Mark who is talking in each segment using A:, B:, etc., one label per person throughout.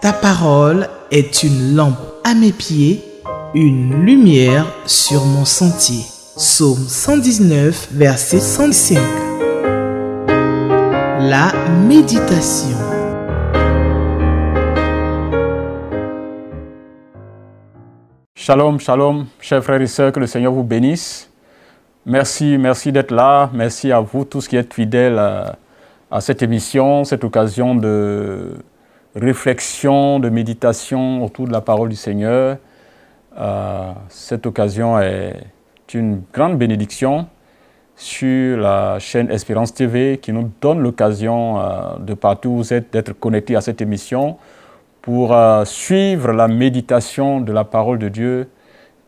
A: Ta parole est une lampe à mes pieds, une lumière sur mon sentier. Psaume 119, verset 105. La méditation.
B: Shalom, shalom, chers frères et sœurs, que le Seigneur vous bénisse. Merci d'être là. Merci à vous tous qui êtes fidèles à cette émission, cette occasion de réflexion, de méditation autour de la parole du Seigneur. Cette occasion est une grande bénédiction sur la chaîne Espérance TV qui nous donne l'occasion de partout où vous êtes d'être connectés à cette émission pour suivre la méditation de la parole de Dieu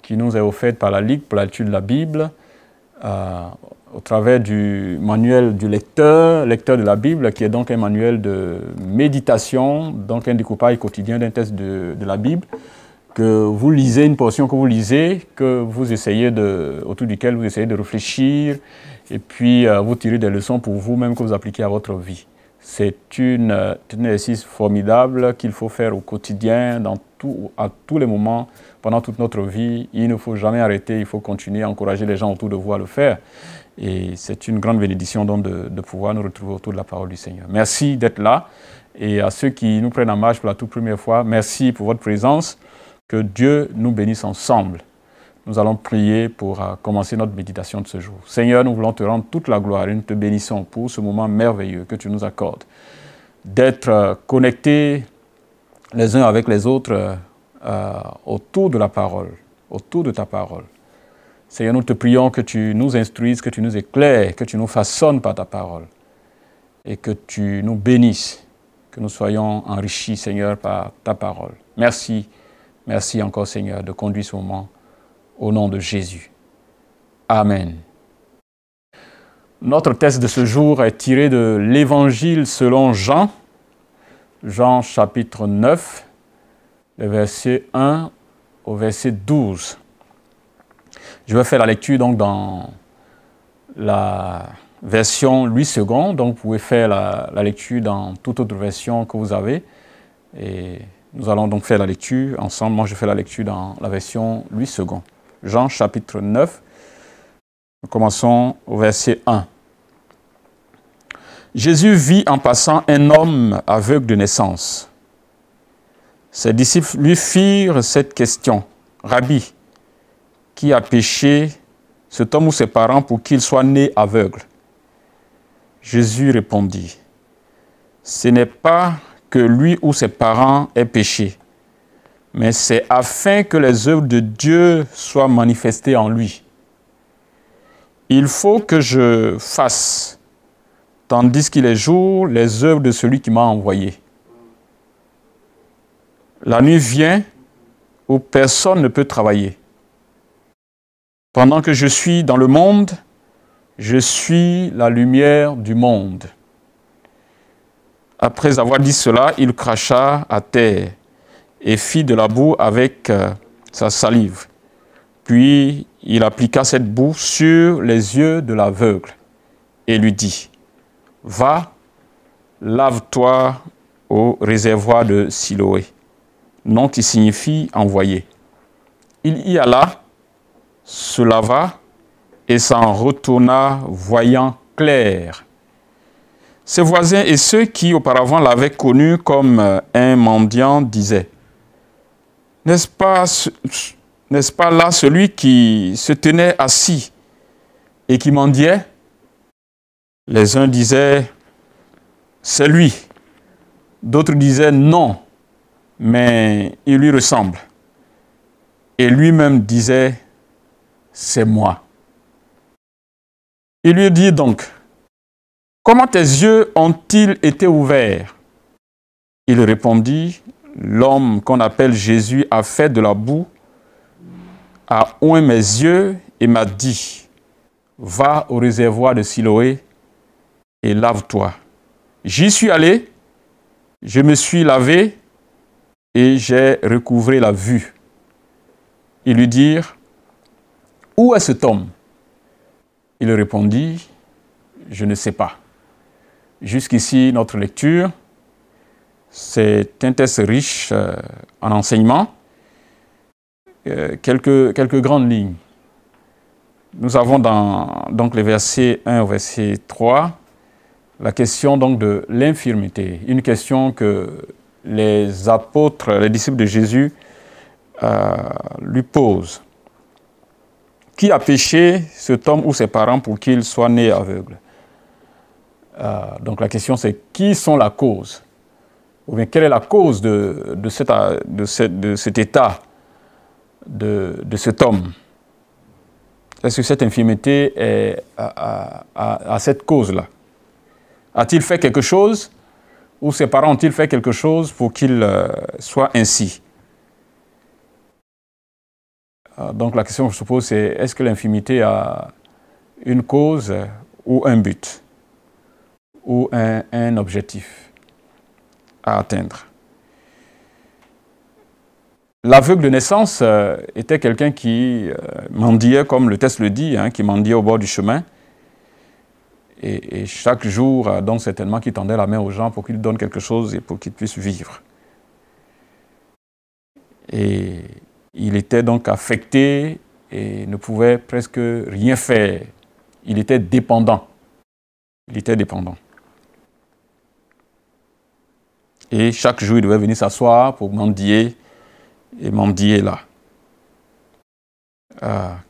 B: qui nous est offerte par la Ligue pour l'étude de la Bible au travers du manuel du lecteur de la Bible, qui est donc un manuel de méditation, donc un découpage quotidien d'un texte de la Bible, que vous lisez, une portion que vous lisez, que vous essayez autour duquel vous essayez de réfléchir, et puis vous tirez des leçons pour vous-même que vous appliquez à votre vie. C'est un exercice formidable qu'il faut faire au quotidien, à tous les moments, pendant toute notre vie. Il ne faut jamais arrêter, il faut continuer à encourager les gens autour de vous à le faire. Et c'est une grande bénédiction donc de pouvoir nous retrouver autour de la parole du Seigneur. Merci d'être là. Et à ceux qui nous prennent en marche pour la toute première fois, merci pour votre présence. Que Dieu nous bénisse ensemble. Nous allons prier pour commencer notre méditation de ce jour. Seigneur, nous voulons te rendre toute la gloire et nous te bénissons pour ce moment merveilleux que tu nous accordes. D'être connectés les uns avec les autres autour de la parole, autour de ta parole. Seigneur, nous te prions que tu nous instruises, que tu nous éclaires, que tu nous façonnes par ta parole et que tu nous bénisses, que nous soyons enrichis, Seigneur, par ta parole. Merci. Merci encore, Seigneur, de conduire ce moment au nom de Jésus. Amen. Notre texte de ce jour est tiré de l'Évangile selon Jean, Jean chapitre 9, le verset 1 au verset 12. Je vais faire la lecture donc dans la version Louis II, donc vous pouvez faire la lecture dans toute autre version que vous avez. Et nous allons donc faire la lecture ensemble. Moi, je fais la lecture dans la version Louis II. Jean chapitre 9, nous commençons au verset 1. Jésus vit en passant un homme aveugle de naissance. Ses disciples lui firent cette question. « Rabbi, qui a péché, cet homme ou ses parents, pour qu'il soit né aveugle ?» Jésus répondit, « Ce n'est pas que lui ou ses parents aient péché, mais c'est afin que les œuvres de Dieu soient manifestées en lui. Il faut que je fasse, tandis qu'il est jour, les œuvres de celui qui m'a envoyé. La nuit vient où personne ne peut travailler. Pendant que je suis dans le monde, je suis la lumière du monde. » Après avoir dit cela, il cracha à terre et fit de la boue avec sa salive. Puis il appliqua cette boue sur les yeux de l'aveugle et lui dit, « Va, lave-toi au réservoir de Siloé. » Nom qui signifie « envoyé ». Il y alla, se lava et s'en retourna voyant clair. Ses voisins et ceux qui auparavant l'avaient connu comme un mendiant disaient, « N'est-ce pas là celui qui se tenait assis et qui mendiait ?» Les uns disaient, « C'est lui. » D'autres disaient, « Non, mais il lui ressemble. » Et lui-même disait, « C'est moi. » Il lui dit donc, « Comment tes yeux ont-ils été ouverts ?» Il répondit, « L'homme qu'on appelle Jésus a fait de la boue, a oint mes yeux et m'a dit, « Va au réservoir de Siloé et lave-toi. » J'y suis allé, je me suis lavé et j'ai recouvré la vue. Ils lui dirent, « Où est cet homme ?» Il répondit, « Je ne sais pas. » Jusqu'ici, notre lecture. C'est un texte riche en enseignements. Quelques grandes lignes. Nous avons dans donc, les versets 1 au verset 3 la question donc, de l'infirmité. Une question que les apôtres, les disciples de Jésus lui posent. Qui a péché, cet homme ou ses parents, pour qu'il soit né aveugle? Donc la question c'est qui sont la cause? Ou bien quelle est la cause de cet état de cet homme? Est-ce que cette infirmité a cette cause-là? A-t-il fait quelque chose? Ou ses parents ont-ils fait quelque chose pour qu'il soit ainsi? Donc la question que je se pose, c'est est-ce que l'infirmité a une cause ou un but ou un objectif à atteindre? L'aveugle de naissance était quelqu'un qui mendiait, comme le texte le dit, qui mendiait au bord du chemin. Et chaque jour, donc certainement, qu'il tendait la main aux gens pour qu'ils donnent quelque chose et pour qu'ils puissent vivre. Et il était donc affecté et ne pouvait presque rien faire. Il était dépendant. Il était dépendant. Et chaque jour, il devait venir s'asseoir pour mendier et mendier là.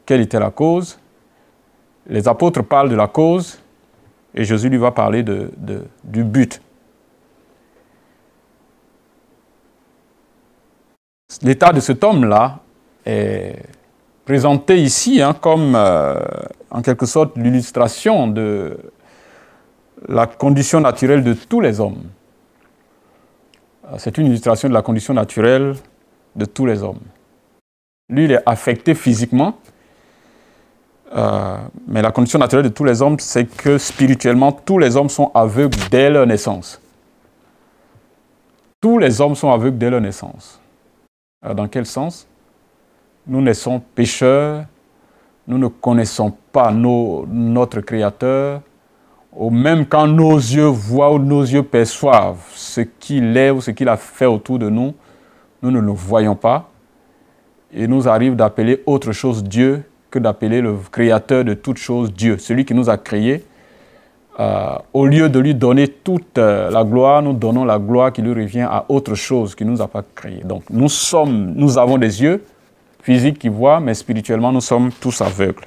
B: Quelle était la cause? Les apôtres parlent de la cause et Jésus lui va parler du but. L'état de cet homme-là est présenté ici comme, en quelque sorte, l'illustration de la condition naturelle de tous les hommes. C'est une illustration de la condition naturelle de tous les hommes. Lui, il est affecté physiquement, mais la condition naturelle de tous les hommes, c'est que spirituellement, tous les hommes sont aveugles dès leur naissance. Tous les hommes sont aveugles dès leur naissance. Dans quel sens? Nous naissons pécheurs, nous ne connaissons pas notre Créateur, ou même quand nos yeux voient ou nos yeux perçoivent ce qu'il est ou ce qu'il a fait autour de nous, nous ne le voyons pas. Il nous arrive d'appeler autre chose Dieu que d'appeler le Créateur de toutes choses Dieu, celui qui nous a créés. Au lieu de lui donner toute la gloire, nous donnons la gloire qui lui revient à autre chose qui ne nous a pas créés. Donc nous avons des yeux physiques qui voient, mais spirituellement nous sommes tous aveugles.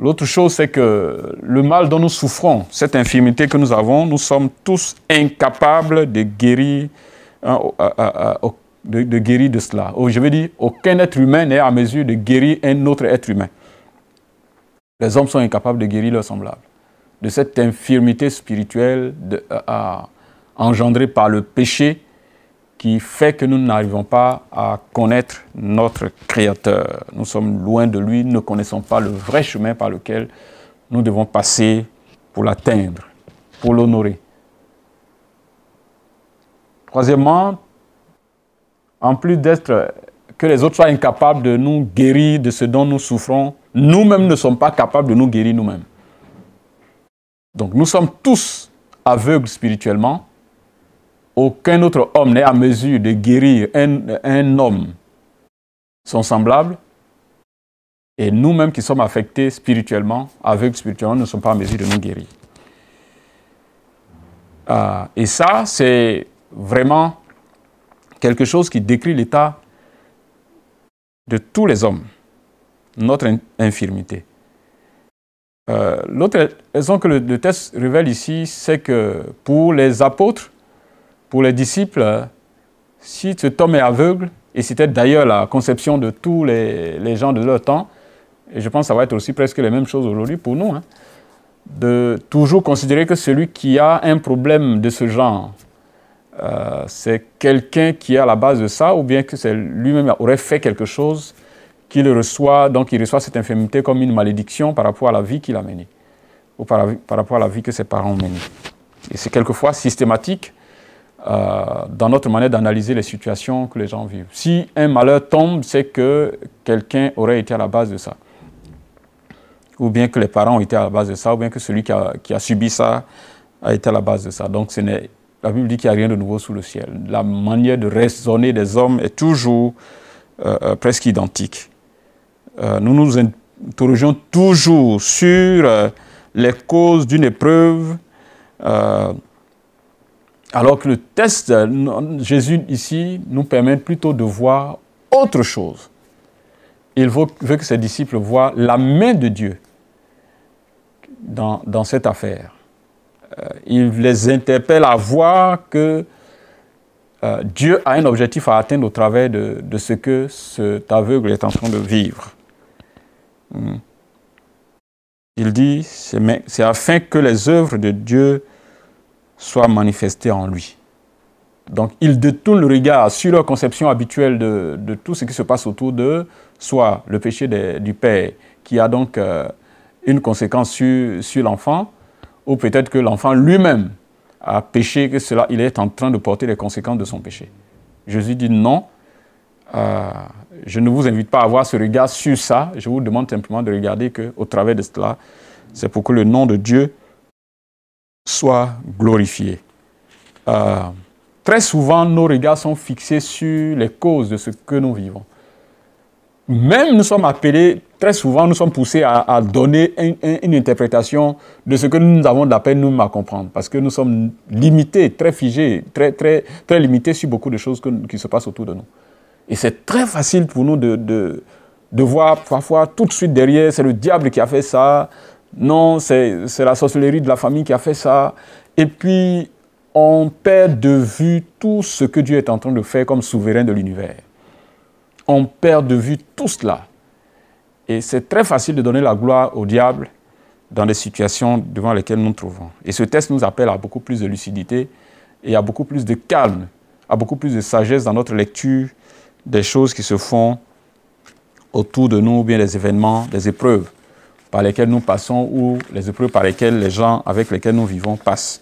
B: L'autre chose, c'est que le mal dont nous souffrons, cette infirmité que nous avons, nous sommes tous incapables de guérir, de guérir de cela. Je veux dire, aucun être humain n'est à mesure de guérir un autre être humain. Les hommes sont incapables de guérir leurs semblables. De cette infirmité spirituelle engendrée par le péché qui fait que nous n'arrivons pas à connaître notre Créateur. Nous sommes loin de lui, nous ne connaissons pas le vrai chemin par lequel nous devons passer pour l'atteindre, pour l'honorer. Troisièmement, en plus d'être que les autres soient incapables de nous guérir de ce dont nous souffrons, nous-mêmes ne sommes pas capables de nous guérir nous-mêmes. Donc nous sommes tous aveugles spirituellement. Aucun autre homme n'est à mesure de guérir un homme, son semblable. Et nous-mêmes qui sommes affectés spirituellement, aveugles spirituellement, ne sommes pas à mesure de nous guérir. Et ça, c'est vraiment quelque chose qui décrit l'état de tous les hommes, notre infirmité. L'autre raison que le texte révèle ici, c'est que pour les apôtres, pour les disciples, si cet homme est aveugle, et c'était d'ailleurs la conception de tous les gens de leur temps, et je pense que ça va être aussi presque les mêmes choses aujourd'hui pour nous, de toujours considérer que celui qui a un problème de ce genre, c'est quelqu'un qui est à la base de ça, ou bien que c'est lui-même aurait fait quelque chose qu'il reçoit, donc il reçoit cette infirmité comme une malédiction par rapport à la vie qu'il a menée, ou par rapport à la vie que ses parents ont menée. Et c'est quelquefois systématique dans notre manière d'analyser les situations que les gens vivent. Si un malheur tombe, c'est que quelqu'un aurait été à la base de ça. Ou bien que les parents ont été à la base de ça, ou bien que celui qui a subi ça a été à la base de ça. Donc ce n'est La Bible dit qu'il n'y a rien de nouveau sous le ciel. La manière de raisonner des hommes est toujours presque identique. Nous nous interrogeons toujours sur les causes d'une épreuve, alors que le texte de Jésus ici nous permet plutôt de voir autre chose. Il veut que ses disciples voient la main de Dieu dans cette affaire. Il les interpelle à voir que Dieu a un objectif à atteindre au travers de ce que cet aveugle est en train de vivre. Il dit, c'est afin que les œuvres de Dieu soient manifestées en lui. Donc, il détourne le regard sur leur conception habituelle de tout ce qui se passe autour d'eux, soit le péché du père, qui a donc une conséquence sur l'enfant, ou peut-être que l'enfant lui-même a péché, que il est en train de porter les conséquences de son péché. Jésus dit non, je ne vous invite pas à avoir ce regard sur ça, je vous demande simplement de regarder qu'au travers de cela, c'est pour que le nom de Dieu soit glorifié. Très souvent, nos regards sont fixés sur les causes de ce que nous vivons. Même nous sommes appelés, très souvent, nous sommes poussés à donner une interprétation de ce que nous avons de la peine nous à comprendre. Parce que nous sommes limités, très figés, très limités sur beaucoup de choses qui se passent autour de nous. Et c'est très facile pour nous de voir parfois tout de suite derrière, c'est le diable qui a fait ça. Non, c'est la sorcellerie de la famille qui a fait ça. Et puis, on perd de vue tout ce que Dieu est en train de faire comme souverain de l'univers. On perd de vue tout cela. Et c'est très facile de donner la gloire au diable dans les situations devant lesquelles nous nous trouvons. Et ce texte nous appelle à beaucoup plus de lucidité et à beaucoup plus de calme, à beaucoup plus de sagesse dans notre lecture des choses qui se font autour de nous, ou bien des événements, des épreuves par lesquelles nous passons ou les épreuves par lesquelles les gens avec lesquels nous vivons passent.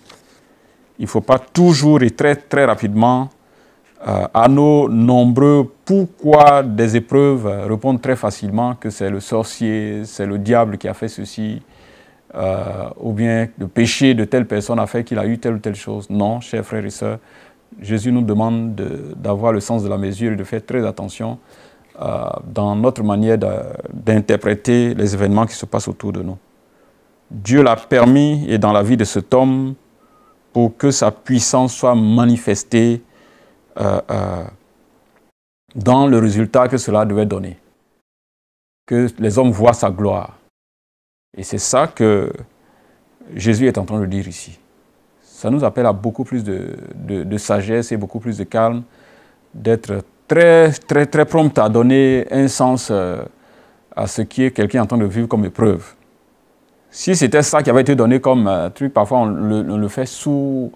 B: Il ne faut pas toujours et très rapidement à nos nombreux pourquoi des épreuves répondre très facilement que c'est le sorcier, c'est le diable qui a fait ceci, ou bien le péché de telle personne a fait qu'il a eu telle ou telle chose. Non, chers frères et sœurs, Jésus nous demande d'avoir le sens de la mesure et de faire très attention dans notre manière d'interpréter les événements qui se passent autour de nous. Dieu l'a permis et dans la vie de cet homme pour que sa puissance soit manifestée dans le résultat que cela devait donner. Que les hommes voient sa gloire. Et c'est ça que Jésus est en train de dire ici. Ça nous appelle à beaucoup plus de sagesse et beaucoup plus de calme, d'être très prompt à donner un sens à ce qui est quelqu'un en train de vivre comme épreuve. Si c'était ça qui avait été donné comme truc, parfois on le fait sous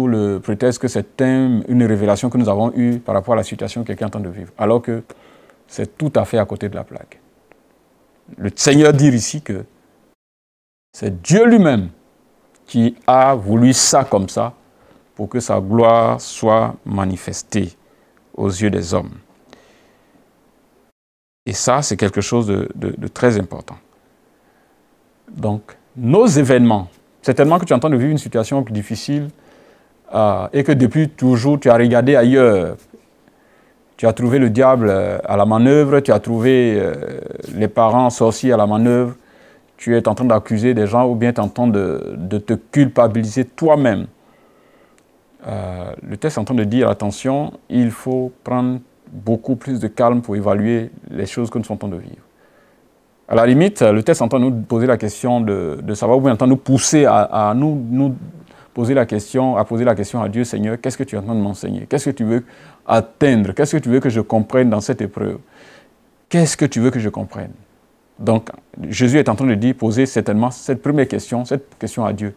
B: le prétexte que c'est une révélation que nous avons eue par rapport à la situation que quelqu'un est en train de vivre, alors que c'est tout à fait à côté de la plaque. Le Seigneur dit ici que c'est Dieu lui-même qui a voulu ça comme ça pour que sa gloire soit manifestée aux yeux des hommes. Et ça, c'est quelque chose de très important. Donc, nos événements, certainement que tu es en train de vivre une situation difficile et que depuis toujours tu as regardé ailleurs. Tu as trouvé le diable à la manœuvre, tu as trouvé les parents sorciers à la manœuvre, tu es en train d'accuser des gens ou bien tu es en train de te culpabiliser toi-même. Le texte est en train de dire, attention, il faut prendre beaucoup plus de calme pour évaluer les choses que nous sommes en train de vivre. À la limite, le texte est en train de nous poser la question de savoir, ou bien en train de nous pousser à nous poser la question à Dieu, Seigneur, qu'est-ce que tu es en train de m'enseigner? Qu'est-ce que tu veux atteindre? Qu'est-ce que tu veux que je comprenne dans cette épreuve? Qu'est-ce que tu veux que je comprenne? Donc, Jésus est en train de dire, poser certainement cette première question, cette question à Dieu.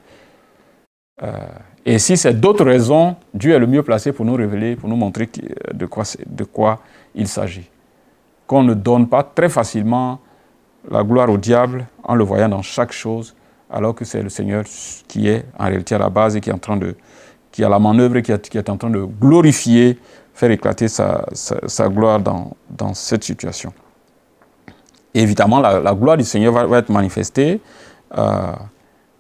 B: Et si c'est d'autres raisons, Dieu est le mieux placé pour nous révéler, pour nous montrer de quoi il s'agit. Qu'on ne donne pas très facilement la gloire au diable en le voyant dans chaque chose, alors que c'est le Seigneur qui est en réalité à la base et qui est à la manœuvre et qui est en train de glorifier, faire éclater sa gloire dans cette situation. Et évidemment, la gloire du Seigneur va être manifestée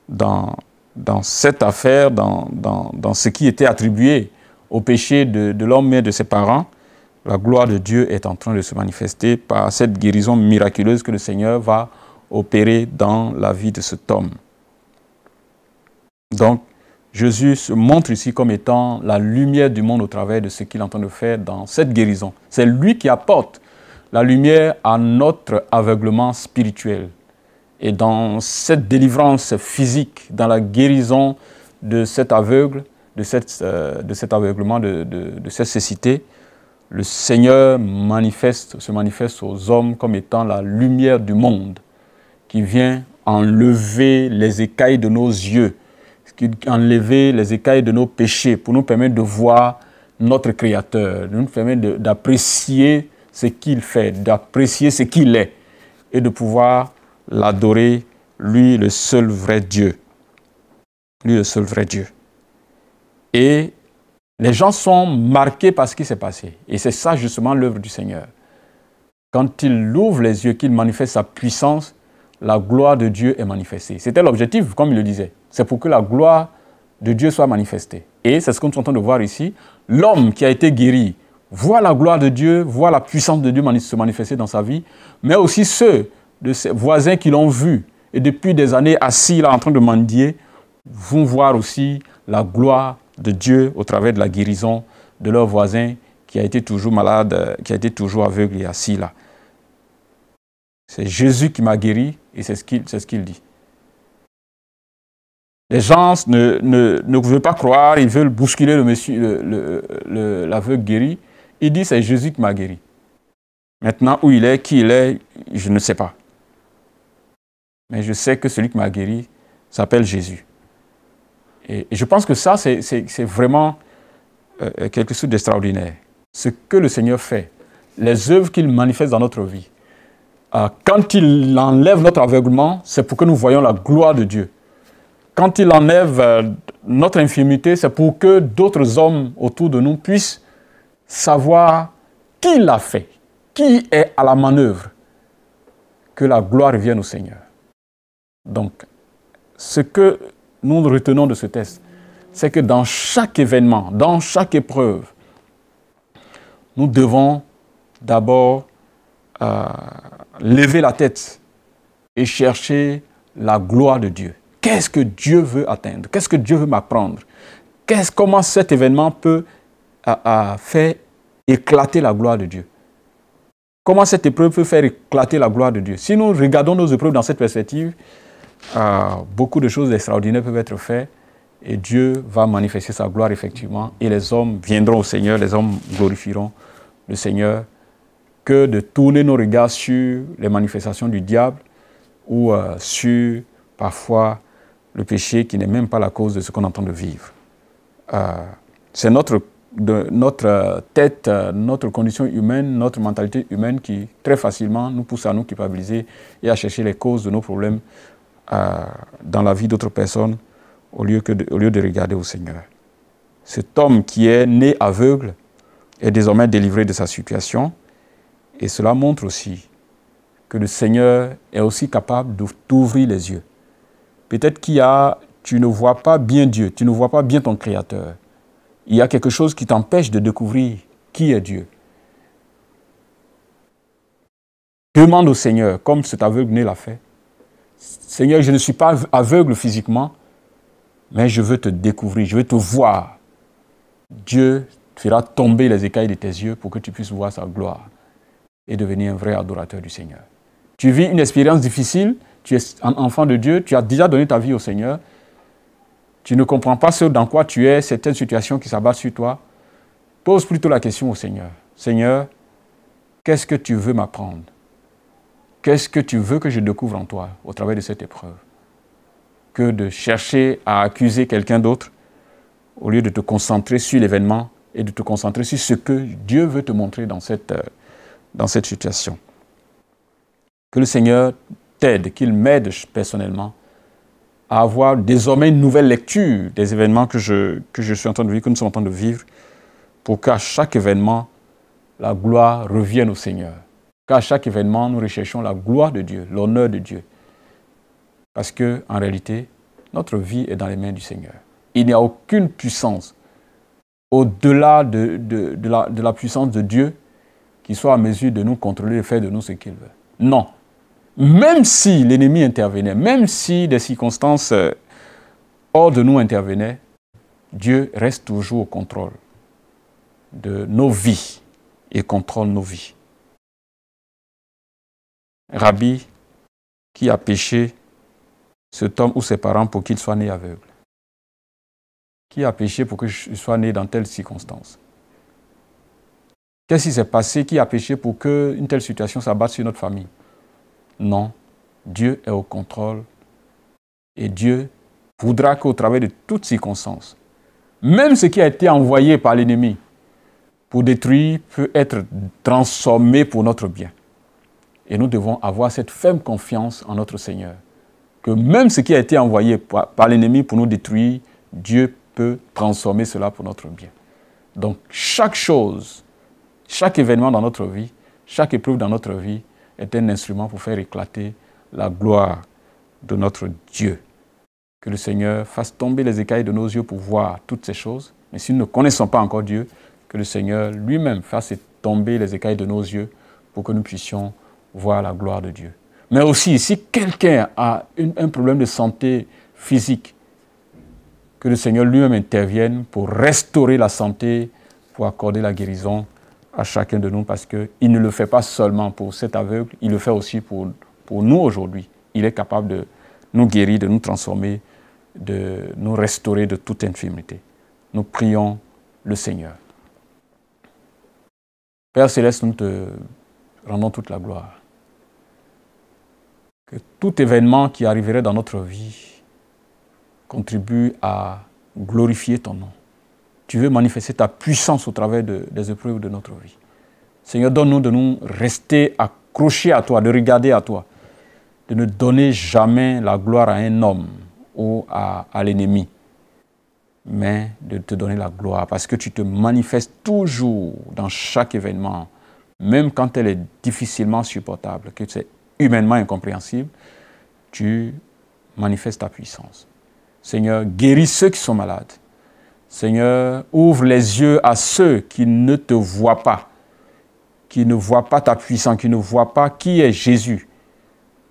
B: dans dans cette affaire, dans ce qui était attribué au péché de l'homme et de ses parents, la gloire de Dieu est en train de se manifester par cette guérison miraculeuse que le Seigneur va opérer dans la vie de cet homme. Donc, Jésus se montre ici comme étant la lumière du monde au travers de ce qu'il est en train de faire dans cette guérison. C'est lui qui apporte la lumière à notre aveuglement spirituel. Et dans cette délivrance physique, dans la guérison de cet aveugle, de cet aveuglement, de cette cécité, le Seigneur se manifeste aux hommes comme étant la lumière du monde qui vient enlever les écailles de nos yeux, qui enlever les écailles de nos péchés pour nous permettre de voir notre Créateur, de nous permettre d'apprécier ce qu'il fait, d'apprécier ce qu'il est et de pouvoir l'adorer, lui le seul vrai Dieu. Lui le seul vrai Dieu. Et les gens sont marqués par ce qui s'est passé. Et c'est ça justement l'œuvre du Seigneur. Quand il ouvre les yeux, qu'il manifeste sa puissance, la gloire de Dieu est manifestée. C'était l'objectif, comme il le disait. C'est pour que la gloire de Dieu soit manifestée. Et c'est ce que nous sommes en train de voir ici. L'homme qui a été guéri voit la gloire de Dieu, voit la puissance de Dieu se manifester dans sa vie, mais aussi ceux de ses voisins qui l'ont vu et depuis des années assis là en train de mendier vont voir aussi la gloire de Dieu au travers de la guérison de leur voisin qui a été toujours malade, qui a été toujours aveugle et assis là. C'est Jésus qui m'a guéri et c'est ce qu'il dit. Les gens ne veulent pas croire, ils veulent bousculer l'aveugle guéri. Il dit c'est Jésus qui m'a guéri. Maintenant, où il est, qui il est, je ne sais pas. Mais je sais que celui qui m'a guéri s'appelle Jésus. Et je pense que ça, c'est vraiment quelque chose d'extraordinaire. Ce que le Seigneur fait, les œuvres qu'il manifeste dans notre vie. Quand il enlève notre aveuglement, c'est pour que nous voyions la gloire de Dieu. Quand il enlève notre infirmité, c'est pour que d'autres hommes autour de nous puissent savoir qui l'a fait, qui est à la manœuvre. Que la gloire revienne au Seigneur. Donc, ce que nous retenons de ce texte, c'est que dans chaque événement, dans chaque épreuve, nous devons d'abord lever la tête et chercher la gloire de Dieu. Qu'est-ce que Dieu veut atteindre? Qu'est-ce que Dieu veut m'apprendre? Comment cet événement peut faire éclater la gloire de Dieu? Comment cette épreuve peut faire éclater la gloire de Dieu? Si nous regardons nos épreuves dans cette perspective, beaucoup de choses extraordinaires peuvent être faites et Dieu va manifester sa gloire effectivement et les hommes viendront au Seigneur, les hommes glorifieront le Seigneur, que de tourner nos regards sur les manifestations du diable ou sur parfois le péché qui n'est même pas la cause de ce qu'on est en train de vivre. C'est notre tête, notre condition humaine, notre mentalité humaine qui très facilement nous pousse à nous culpabiliser et à chercher les causes de nos problèmes dans la vie d'autres personnes au lieu de regarder au Seigneur. Cet homme qui est né aveugle est désormais délivré de sa situation et cela montre aussi que le Seigneur est aussi capable de t'ouvrir les yeux. Peut-être tu ne vois pas bien Dieu, tu ne vois pas bien ton Créateur. Il y a quelque chose qui t'empêche de découvrir qui est Dieu. Demande au Seigneur, comme cet aveugle-né l'a fait. Seigneur, je ne suis pas aveugle physiquement, mais je veux te découvrir, je veux te voir. Dieu fera tomber les écailles de tes yeux pour que tu puisses voir sa gloire et devenir un vrai adorateur du Seigneur. Tu vis une expérience difficile, tu es un enfant de Dieu, tu as déjà donné ta vie au Seigneur, tu ne comprends pas ce dans quoi tu es, certaines situations qui s'abattent sur toi, pose plutôt la question au Seigneur. Seigneur, qu'est-ce que tu veux m'apprendre? Qu'est-ce que tu veux que je découvre en toi au travers de cette épreuve? Que de chercher à accuser quelqu'un d'autre au lieu de te concentrer sur l'événement et de te concentrer sur ce que Dieu veut te montrer dans cette situation. Que le Seigneur t'aide, qu'il m'aide personnellement à avoir désormais une nouvelle lecture des événements que je suis en train de vivre, que nous sommes en train de vivre, pour qu'à chaque événement, la gloire revienne au Seigneur. Qu'à chaque événement, nous recherchons la gloire de Dieu, l'honneur de Dieu. Parce qu'en réalité, notre vie est dans les mains du Seigneur. Il n'y a aucune puissance au-delà de la puissance de Dieu qui soit à mesure de nous contrôler et faire de nous ce qu'il veut. Non. Même si l'ennemi intervenait, même si des circonstances hors de nous intervenaient, Dieu reste toujours au contrôle de nos vies et contrôle nos vies. Rabbi, qui a péché cet homme ou ses parents pour qu'il soit né aveugle? Qui a péché pour que je sois né dans telle circonstance? Qu'est-ce qui s'est passé? Qui a péché pour qu'une telle situation s'abatte sur notre famille? Non, Dieu est au contrôle et Dieu voudra qu'au travers de toutes circonstances, même ce qui a été envoyé par l'ennemi pour détruire peut être transformé pour notre bien. Et nous devons avoir cette ferme confiance en notre Seigneur, que même ce qui a été envoyé par l'ennemi pour nous détruire, Dieu peut transformer cela pour notre bien. Donc chaque chose, chaque événement dans notre vie, chaque épreuve dans notre vie est un instrument pour faire éclater la gloire de notre Dieu. Que le Seigneur fasse tomber les écailles de nos yeux pour voir toutes ces choses. Mais si nous ne connaissons pas encore Dieu, que le Seigneur lui-même fasse tomber les écailles de nos yeux pour que nous puissions voir la gloire de Dieu. Mais aussi, si quelqu'un a un problème de santé physique, que le Seigneur lui-même intervienne pour restaurer la santé, pour accorder la guérison à chacun de nous, parce qu'il ne le fait pas seulement pour cet aveugle, il le fait aussi pour nous aujourd'hui. Il est capable de nous guérir, de nous transformer, de nous restaurer de toute infirmité. Nous prions le Seigneur. Père Céleste, nous te rendons toute la gloire. Que tout événement qui arriverait dans notre vie contribue à glorifier ton nom. Tu veux manifester ta puissance au travers des épreuves de notre vie. Seigneur, donne-nous de nous rester accrochés à toi, de regarder à toi, de ne donner jamais la gloire à un homme ou à l'ennemi, mais de te donner la gloire parce que tu te manifestes toujours dans chaque événement, même quand elle est difficilement supportable, que c'est humainement incompréhensible, tu manifestes ta puissance. Seigneur, guéris ceux qui sont malades. Seigneur, ouvre les yeux à ceux qui ne te voient pas, qui ne voient pas ta puissance, qui ne voient pas qui est Jésus,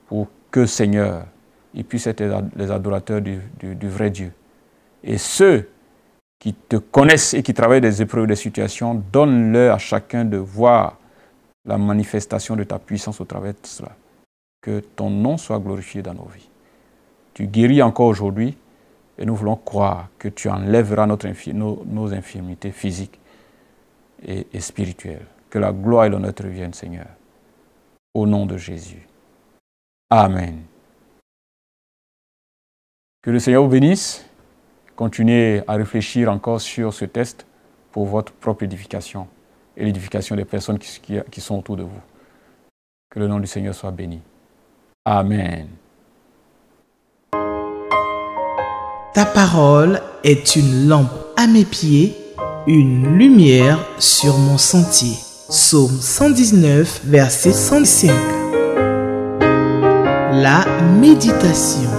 B: pour que, Seigneur, ils puissent être les adorateurs du vrai Dieu. Et ceux qui te connaissent et qui travaillent des épreuves, des situations, donne-leur à chacun de voir la manifestation de ta puissance au travers de cela. Que ton nom soit glorifié dans nos vies. Tu guéris encore aujourd'hui et nous voulons croire que tu enlèveras nos infirmités physiques et spirituelles. Que la gloire et l'honneur te reviennent, Seigneur. Au nom de Jésus. Amen. Que le Seigneur vous bénisse. Continuez à réfléchir encore sur ce texte pour votre propre édification et l'édification des personnes qui sont autour de vous. Que le nom du Seigneur soit béni. Amen.
A: Ta parole est une lampe à mes pieds, une lumière sur mon sentier. Psaume 119, verset 105. La méditation.